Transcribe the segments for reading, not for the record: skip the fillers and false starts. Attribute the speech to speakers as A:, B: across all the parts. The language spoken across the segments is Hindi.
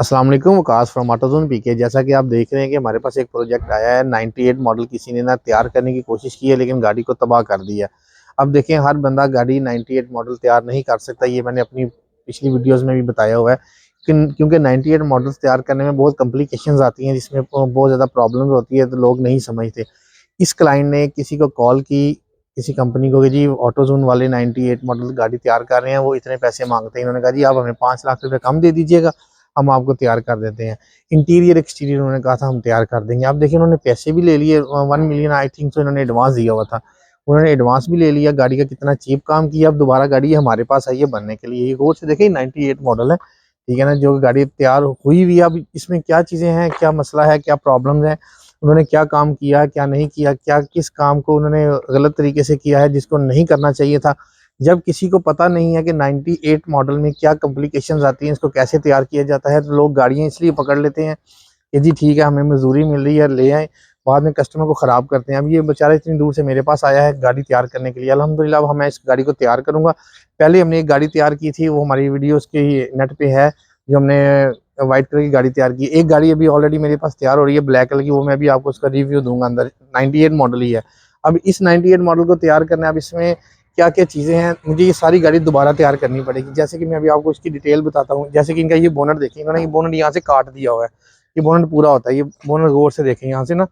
A: अस्सलाम वालेकुम। वकास फ्रॉम ऑटोज़ोन पीके। जैसा कि आप देख रहे हैं कि हमारे पास एक प्रोजेक्ट आया है 98 मॉडल। किसी ने ना तैयार करने की कोशिश की है लेकिन गाड़ी को तबाह कर दिया। अब देखें, हर बंदा गाड़ी 98 मॉडल तैयार नहीं कर सकता। ये मैंने अपनी पिछली वीडियोस में भी बताया हुआ है क्योंकि 98 मॉडल्स तैयार करने में बहुत कॉम्प्लिकेशंस आती हैं, जिसमें बहुत ज़्यादा प्रॉब्लम्स होती है, तो लोग नहीं समझते। इस क्लाइंट ने किसी को कॉल की, किसी कंपनी को, कि जी ऑटोज़ोन वाले 98 मॉडल गाड़ी तैयार कर रहे हैं, वो इतने पैसे मांगते हैं। इन्होंने कहा जी आप हमें 5 लाख रुपए कम दे दीजिएगा, हम आपको तैयार कर देते हैं। इंटीरियर एक्सटीरियर उन्होंने कहा था हम तैयार कर देंगे। आप देखिए, उन्होंने पैसे भी ले लिए, 1 मिलियन आई थिंक तो इन्होंने एडवांस दिया हुआ था। उन्होंने एडवांस भी ले लिया, गाड़ी का कितना चीप काम किया। अब दोबारा गाड़ी हमारे पास आई है बनने के लिए। ये गौर से देखिए 98 मॉडल है, ठीक है ना, जो गाड़ी तैयार हुई हुई है। अब इसमें क्या चीज़ें हैं, क्या मसला है, क्या प्रॉब्लम है, उन्होंने क्या काम किया, क्या नहीं किया, क्या किस काम को उन्होंने गलत तरीके से किया है जिसको नहीं करना चाहिए था। जब किसी को पता नहीं है कि 98 मॉडल में क्या कॉम्प्लिकेशंस आती हैं, इसको कैसे तैयार किया जाता है, तो लोग गाड़ियाँ इसलिए पकड़ लेते हैं कि जी ठीक है हमें मजदूरी मिल रही है, ले आए, बाद में कस्टमर को ख़राब करते हैं। अब ये बेचारा इतनी दूर से मेरे पास आया है गाड़ी तैयार करने के लिए। अल्हम्दुलिल्लाह अब मैं इस गाड़ी को तैयार करूँगा। पहले हमने एक गाड़ी तैयार की थी, वो हमारी वीडियोज़ के नेट पे है, जो हमने वाइट कलर की गाड़ी तैयार की। एक गाड़ी अभी ऑलरेडी मेरे पास तैयार हो रही है ब्लैक कलर की, वो मैं भी आपको उसका रिव्यू दूंगा। अंदर 98 मॉडल ही है। अब इस 98 मॉडल को तैयार करना है, अब इसमें क्या क्या चीज़ें हैं, मुझे ये सारी गाड़ी दोबारा तैयार करनी पड़ेगी। जैसे कि मैं अभी आपको इसकी डिटेल बताता हूँ। जैसे कि इनका ये बोनट देखें, इन्होंने ये बोनट यहाँ से काट दिया हुआ है। ये बोनट पूरा होता है, ये बोनट गौर से देखें यहाँ से ना,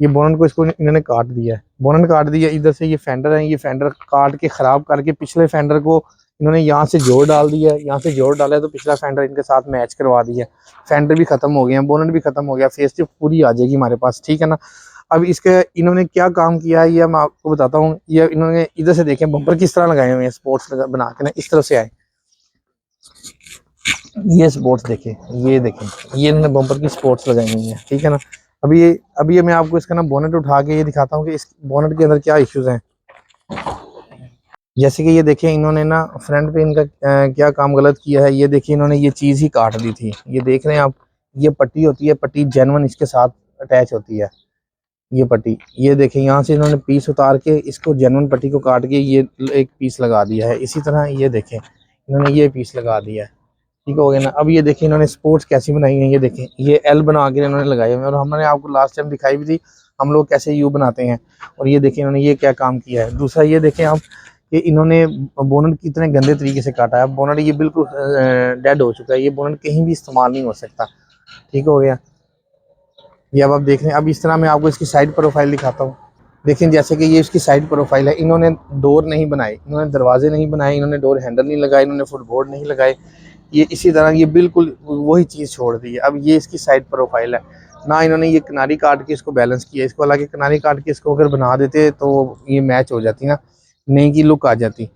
A: ये बोनट को इसको इन्होंने काट दिया है, बोनट काट दिया। इधर से ये फेंडर है, ये फेंडर काट के ख़राब करके पिछले फेंडर को इन्होंने यहाँ से जोड़ डाल दिया है। यहाँ से जोड़ डाला है तो पिछला फेंडर इनके साथ मैच करवा दिया है। फेंडर भी ख़त्म हो गए हैं, बोनट भी ख़त्म हो गया, फेस टिप पूरी आ जाएगी हमारे पास, ठीक है ना। अब इसके इन्होंने क्या काम किया है ये मैं आपको बताता हूँ। ये इन्होंने इधर से देखें बम्पर किस तरह लगाए हुए हैं, स्पोर्ट्स बना के ना, इस तरह से आए, ये स्पोर्ट्स देखें, ये देखें, ये इन्होंने बम्पर की स्पोर्ट्स लगाई हुई है, ठीक है ना। अभी ये मैं आपको इसका ना बोनट उठा के ये दिखाता हूँ कि इस बोनट के अंदर क्या इश्यूज हैं। जैसे कि ये देखें, इन्होंने ना फ्रंट पे इनका क्या काम गलत किया है। ये देखिए, इन्होंने ये चीज़ ही काट दी थी, ये देख रहे हैं आप, ये पट्टी होती है, पट्टी जेनवन इसके साथ अटैच होती है, ये पट्टी। ये देखें, यहाँ से इन्होंने पीस उतार के इसको जेनवन पट्टी को काट के ये एक पीस लगा दिया है। इसी तरह ये देखें, इन्होंने ये पीस लगा दिया है, ठीक हो गया ना। अब ये देखें इन्होंने स्पोर्ट्स कैसी बनाई है, ये देखें, ये एल बना के इन्होंने लगाए हुए हैं, और हमने आपको लास्ट टाइम दिखाई भी थी हम लोग कैसे यू बनाते हैं। और ये देखें इन्होंने ये क्या काम किया है। दूसरा ये देखें आप कि इन्होंने बोनट कितने गंदे तरीके से काटा है। बोनट ये बिल्कुल डेड हो चुका है, ये बोनट कहीं भी इस्तेमाल नहीं हो सकता, ठीक हो गया। ये अब आप देख रहे हैं। अब इस तरह मैं आपको इसकी साइड प्रोफाइल दिखाता हूँ। देखें, जैसे कि ये इसकी साइड प्रोफाइल है, इन्होंने डोर नहीं बनाए, इन्होंने दरवाजे नहीं बनाए, इन्होंने डोर हैंडल नहीं लगाए, इन्होंने फुटबोर्ड नहीं लगाए। ये इसी तरह ये बिल्कुल वही चीज़ छोड़ दी है। अब ये इसकी साइड प्रोफाइल है ना, इन्होंने ये किनारी काट के इसको बैलेंस किया। इसको हालांकि किनारी काट के इसको अगर बना देते तो ये मैच हो जाती ना, नई की लुक आ जाती।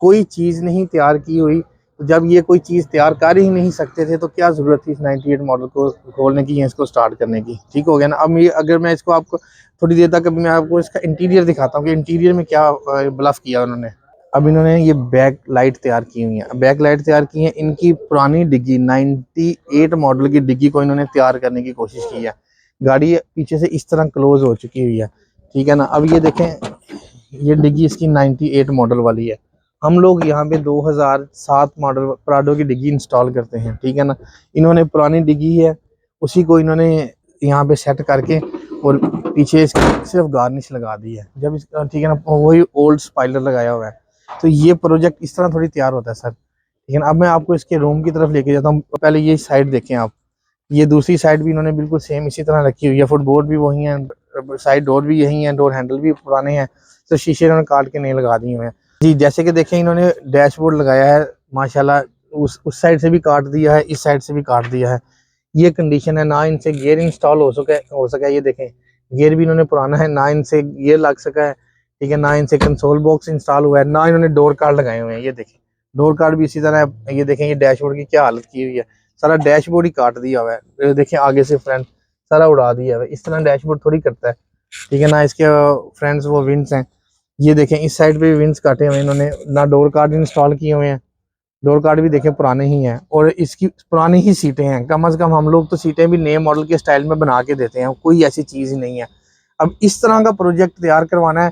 A: कोई चीज़ नहीं तैयार की हुई, तो जब ये कोई चीज़ तैयार कर ही नहीं सकते थे तो क्या ज़रूरत थी इस 98 मॉडल को खोलने की या इसको स्टार्ट करने की, ठीक हो गया ना। अब ये अगर मैं इसको आपको थोड़ी देर तक, अभी मैं आपको इसका इंटीरियर दिखाता हूँ कि इंटीरियर में क्या ब्लफ किया उन्होंने। अब इन्होंने ये बैक लाइट तैयार की हुई है, बैक लाइट तैयार की है। इनकी पुरानी डिग्गी 98 मॉडल की डिग्गी को इन्होंने तैयार करने की कोशिश की है। गाड़ी पीछे से इस तरह क्लोज हो चुकी हुई है, ठीक है ना। अब ये देखें, ये डिग्गी इसकी 98 मॉडल वाली है। हम लोग यहाँ पे 2007 मॉडल प्राडो की डिग्गी इंस्टॉल करते हैं, ठीक है ना। इन्होंने पुरानी डिग्गी है, उसी को इन्होंने यहाँ पे सेट करके और पीछे इसकी सिर्फ गार्निश लगा दी है। जब इस, ठीक है ना, वही ओल्ड स्पाइलर लगाया हुआ है। तो ये प्रोजेक्ट इस तरह थोड़ी तैयार होता है सर, ठीक है ना। अब मैं आपको इसके रूम की तरफ लेके जाता हूँ। पहले ये साइड देखें आप, ये दूसरी साइड भी इन्होंने बिल्कुल सेम इसी तरह रखी हुई है। फुटबोर्ड भी वही है, साइड डोर भी यही है, डोर हैंडल भी पुराने हैं, तो शीशे इन्होंने काट के नहीं लगा दिए हुए हैं जी। जैसे कि देखें, इन्होंने डैशबोर्ड लगाया है माशाल्लाह, उस साइड से भी काट दिया है, इस साइड से भी काट दिया है। ये कंडीशन है, ना इनसे गियर इंस्टॉल हो सका है। ये देखें, गियर भी इन्होंने पुराना है, ना इनसे गियर लग सका है, ठीक है, ना इनसे कंसोल बॉक्स इंस्टॉल हुआ है, ना इन्होंने डोर कार्ड लगाए हुए हैं। ये देखें, डोर कार्ड भी इसी तरह है। ये देखें, ये डैशबोर्ड की क्या हालत की हुई है, सारा डैशबोर्ड ही काट दिया हुआ है। देखें आगे से फ्रंट सारा उड़ा दिया हुआ है। इस तरह डैशबोर्ड थोड़ी करता है, ठीक है ना। इसके फ्रंट्स वो विंड्स हैं, ये देखें इस साइड पे भी विंड्स काटे हुए हैं इन्होंने, ना डोर कार्ड इंस्टॉल किए हुए हैं। डोर कार्ड भी देखें पुराने ही हैं, और इसकी पुरानी ही सीटें हैं। कम से कम हम लोग तो सीटें भी नए मॉडल के स्टाइल में बना के देते हैं, कोई ऐसी चीज़ ही नहीं है। अब इस तरह का प्रोजेक्ट तैयार करवाना है,